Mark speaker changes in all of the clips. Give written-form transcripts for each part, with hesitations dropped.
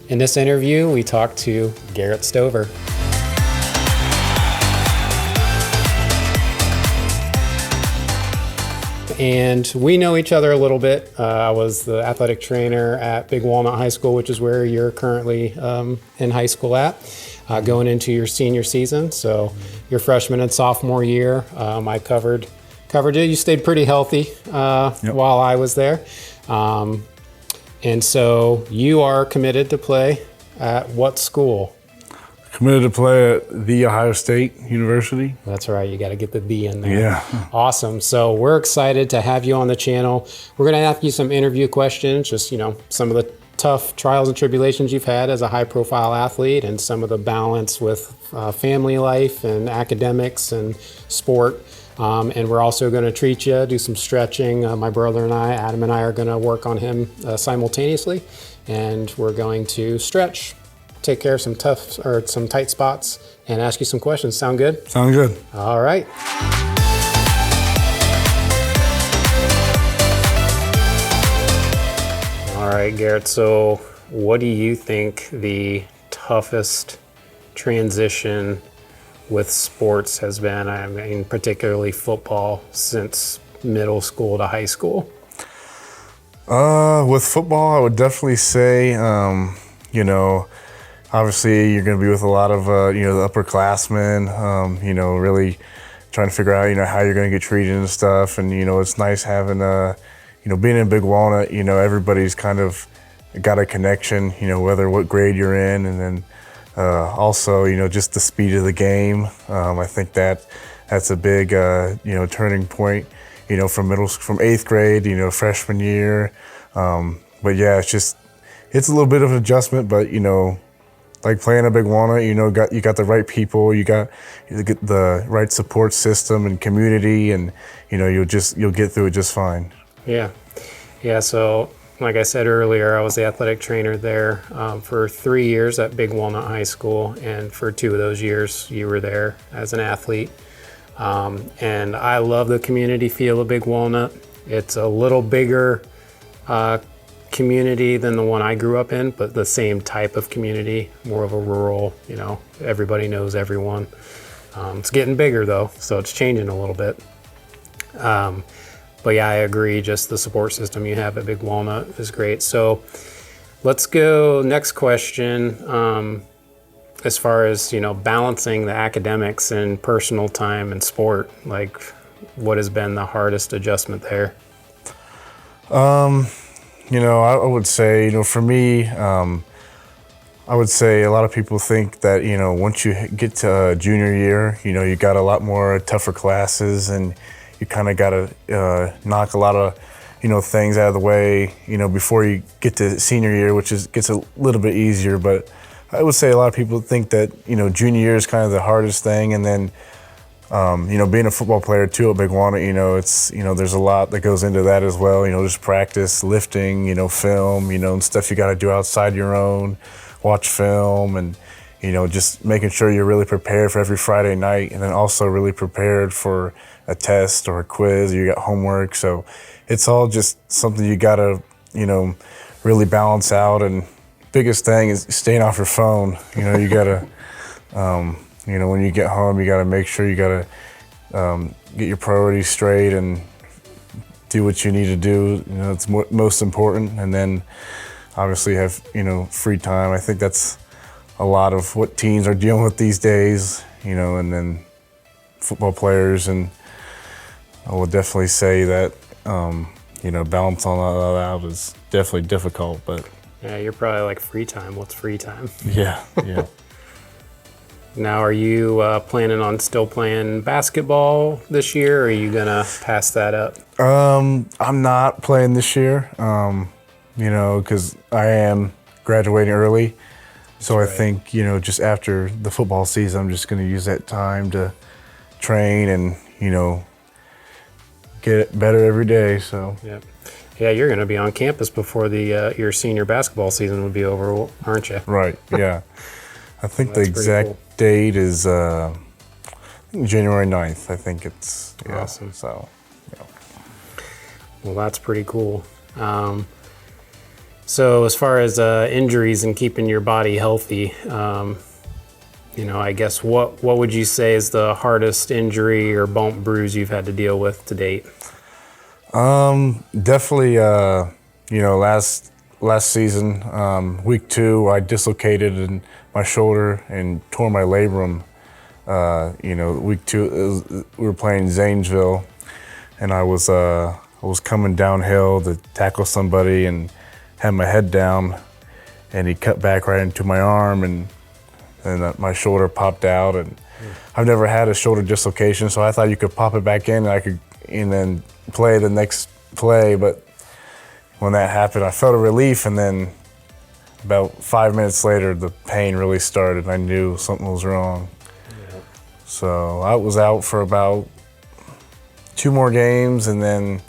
Speaker 1: In this interview, we talked to Garrett Stover. And we know each other a little bit. I was the athletic trainer at Big Walnut High School, which is where you're currently in high school at, going into your senior season. So your freshman and sophomore year, I covered you. You stayed pretty healthy while I was there. And so you are committed to play at what school?
Speaker 2: Committed to play at The Ohio State University.
Speaker 1: That's right. You got to get the "the" in there.
Speaker 2: Yeah.
Speaker 1: Awesome. So we're excited to have you on the channel. We're going to ask you some interview questions, just, some of the tough trials and tribulations you've had as a high-profile athlete and some of the balance with family life and academics and sport. And we're also going to treat you, do some stretching. My brother and I, Adam and I, are going to work on him simultaneously. And we're going to stretch, take care of some tight spots, and ask you some questions. Sound good?
Speaker 2: Sound good.
Speaker 1: All right. All right, Garrett. So what do you think the toughest transition with sports has been? I mean, particularly football, since middle school to high school.
Speaker 2: With football, I would definitely say, obviously you're going to be with a lot of, the upperclassmen, really trying to figure out, how you're going to get treated and stuff. And, it's nice having, being in Big Walnut, everybody's kind of got a connection, whether what grade you're in. And then also, just the speed of the game. I think that's a big, turning point, from 8th grade, freshman year. But yeah, it's a little bit of an adjustment, but, like playing a Big Walnut, you got the right people, you got the right support system and community, and, you'll get through it just fine.
Speaker 1: Yeah. So like I said earlier, I was the athletic trainer there for 3 years at Big Walnut High School, and for 2 of those years you were there as an athlete. And I love the community feel of Big Walnut. It's a little bigger community than the one I grew up in, but the same type of community, more of a rural, everybody knows everyone. It's getting bigger though, so it's changing a little bit. But yeah, I agree, just the support system you have at Big Walnut is great. So let's go next question. As far as, balancing the academics and personal time and sport, like what has been the hardest adjustment there?
Speaker 2: I would say, for me, I would say a lot of people think that, once you get to junior year, you got a lot more tougher classes, and you kind of got to knock a lot of, things out of the way, before you get to senior year, which gets a little bit easier. But I would say a lot of people think that, junior year is kind of the hardest thing. And then, being a football player too at Big Walnut, it's, there's a lot that goes into that as well. Just practice, lifting, film, and stuff you got to do outside your own, watch film, and, just making sure you're really prepared for every Friday night, and then also really prepared for a test or a quiz, or you got homework. So it's all just something you got to, really balance out. And biggest thing is staying off your phone. You got to, when you get home, you got to make sure you got to get your priorities straight and do what you need to do. It's most important. And then obviously have, free time. I think that's a lot of what teens are dealing with these days, and then football players. And I will definitely say that, balance on all that is definitely difficult, but.
Speaker 1: Yeah, you're probably like free time. What's free time?
Speaker 2: Yeah.
Speaker 1: Now, are you planning on still playing basketball this year, or are you going to pass that up?
Speaker 2: I'm not playing this year, because I am graduating early. So I think, just after the football season, I'm just going to use that time to train and, get better every day. So.
Speaker 1: Yeah, you're going to be on campus before your senior basketball season would be over, aren't you?
Speaker 2: Right, yeah. I think the exact date is January 9th. I think it's
Speaker 1: awesome.
Speaker 2: So,
Speaker 1: Well, that's pretty cool. So as far as injuries and keeping your body healthy, I guess what would you say is the hardest injury or bump bruise you've had to deal with to date?
Speaker 2: Definitely, last season, week 2, I dislocated in my shoulder and tore my labrum. Week 2, we were playing Zanesville, and I was coming downhill to tackle somebody and had my head down, and he cut back right into my arm, and my shoulder popped out. And I've never had a shoulder dislocation, so I thought you could pop it back in, and then play the next play. But when that happened, I felt a relief, and then about 5 minutes later, the pain really started, and I knew something was wrong. Yeah. So I was out for about 2 more games, and then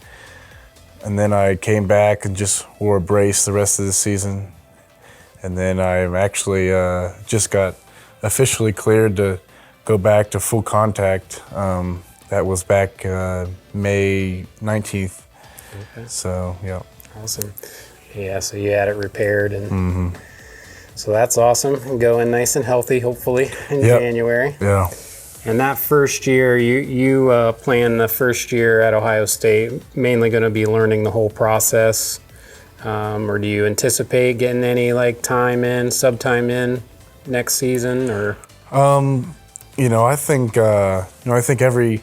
Speaker 2: I came back and just wore a brace the rest of the season. And then I actually just got officially cleared to go back to full contact. That was back May 19th.
Speaker 1: Okay.
Speaker 2: So, yeah.
Speaker 1: Awesome. Yeah, so you had it repaired, and so that's awesome. Going nice and healthy, hopefully, in January.
Speaker 2: Yeah.
Speaker 1: And that first year, you planned the first year at Ohio State, mainly going to be learning the whole process, or do you anticipate getting any time in, sub time in next season, or?
Speaker 2: I think every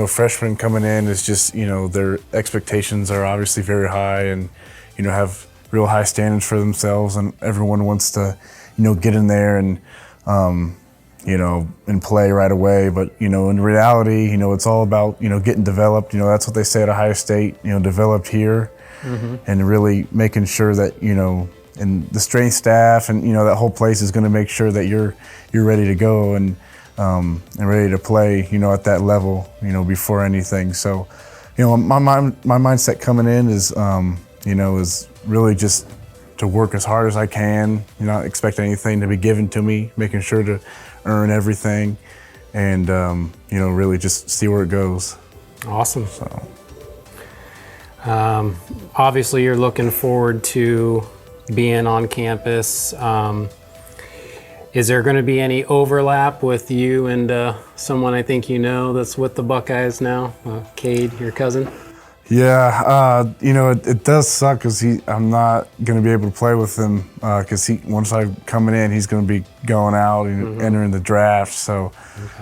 Speaker 2: freshman coming in is just their expectations are obviously very high, and have real high standards for themselves, and everyone wants to get in there and and play right away. But, in reality, it's all about, getting developed. That's what they say at Ohio State, developed here, and really making sure that, and the strength staff and, that whole place is going to make sure that you're ready to go and ready to play, at that level, before anything. So, my mindset coming in is, is really just to work as hard as I can, not expect anything to be given to me, making sure to earn everything, and really just see where it goes.
Speaker 1: Awesome.
Speaker 2: So,
Speaker 1: obviously, you're looking forward to being on campus. Is there going to be any overlap with you and someone I think that's with the Buckeyes now, Cade, your cousin?
Speaker 2: Yeah, it does suck because I'm not going to be able to play with him because once I'm coming in, he's going to be going out and entering the draft. So,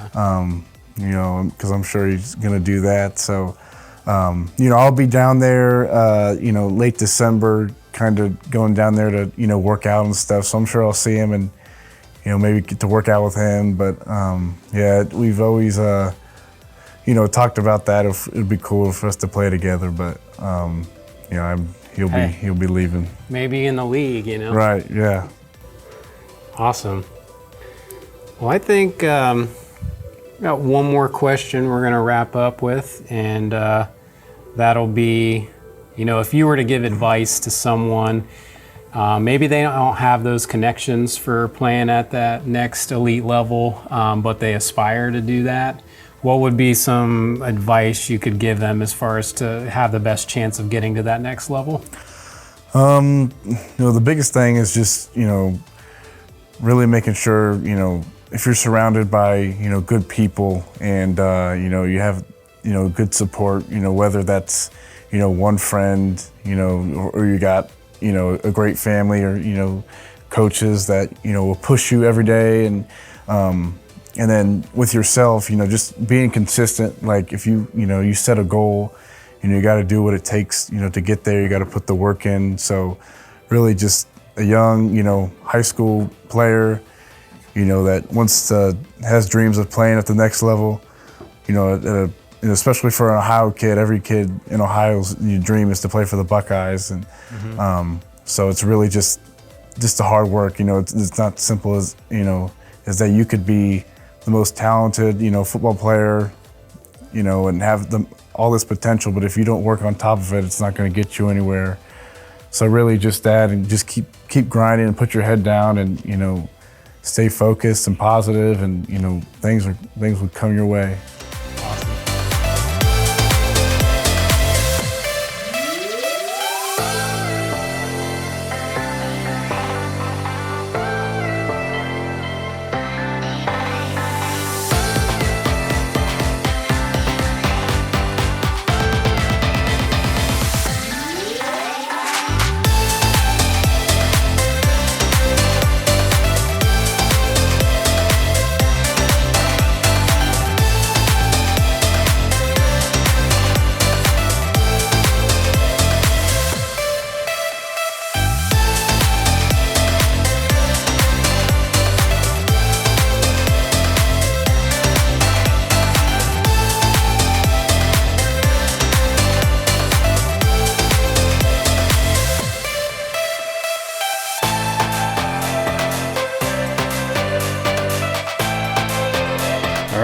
Speaker 2: because I'm sure he's going to do that. So, I'll be down there, late December, kind of going down there to, work out and stuff. So I'm sure I'll see him and, maybe get to work out with him. But, we've always, talked about that. It'd be cool for us to play together, but he'll be leaving.
Speaker 1: Maybe in the league,
Speaker 2: Right? Yeah.
Speaker 1: Awesome. Well, I think got one more question we're going to wrap up with, and that'll be, if you were to give advice to someone, maybe they don't have those connections for playing at that next elite level, but they aspire to do that. What would be some advice you could give them as far as to have the best chance of getting to that next level?
Speaker 2: The biggest thing is just, really making sure, if you're surrounded by, good people and, you have, good support, whether that's, one friend, or you got, a great family or, coaches that, will push you every day, and then with yourself, just being consistent. Like if you set a goal, you got to do what it takes, to get there. You got to put the work in. So really just a young, high school player, that has dreams of playing at the next level, and especially for an Ohio kid. Every kid in Ohio's dream is to play for the Buckeyes. And so it's really just the hard work. It's not simple as, is that you could be the most talented, football player, and have all this potential, but if you don't work on top of it, it's not going to get you anywhere. So really just that, and just keep grinding and put your head down, and stay focused and positive, and things would come your way.
Speaker 1: Awesome.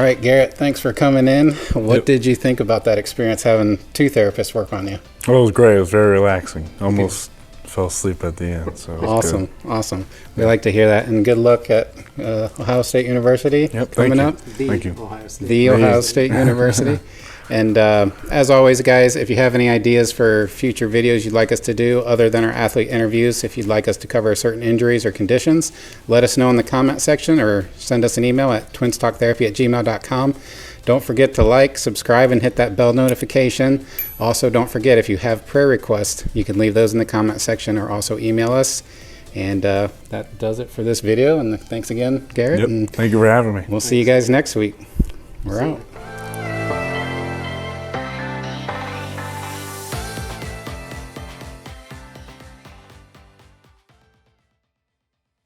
Speaker 1: right, Garrett, thanks for coming in. What
Speaker 3: Yep.
Speaker 1: did you think about that experience having two therapists work on you?
Speaker 3: Well, it was great. It was very relaxing. Almost fell asleep at the end. So it was
Speaker 1: Awesome,
Speaker 3: good.
Speaker 1: awesome. We like to hear that, and good luck at Ohio State University
Speaker 3: Yep,
Speaker 1: coming
Speaker 3: thank you.
Speaker 1: up.
Speaker 3: Thank you.
Speaker 1: The Ohio State University. And as always, guys, if you have any ideas for future videos you'd like us to do other than our athlete interviews, if you'd like us to cover certain injuries or conditions, let us know in the comment section or send us an email at twinstalktherapy@gmail.com. Don't forget to like, subscribe, and hit that bell notification. Also, don't forget, if you have prayer requests, you can leave those in the comment section or also email us. And that does it for this video. And thanks again, Garrett.
Speaker 3: Yep.
Speaker 1: And
Speaker 3: Thank you for having me.
Speaker 1: we'll see you guys next week. We're out.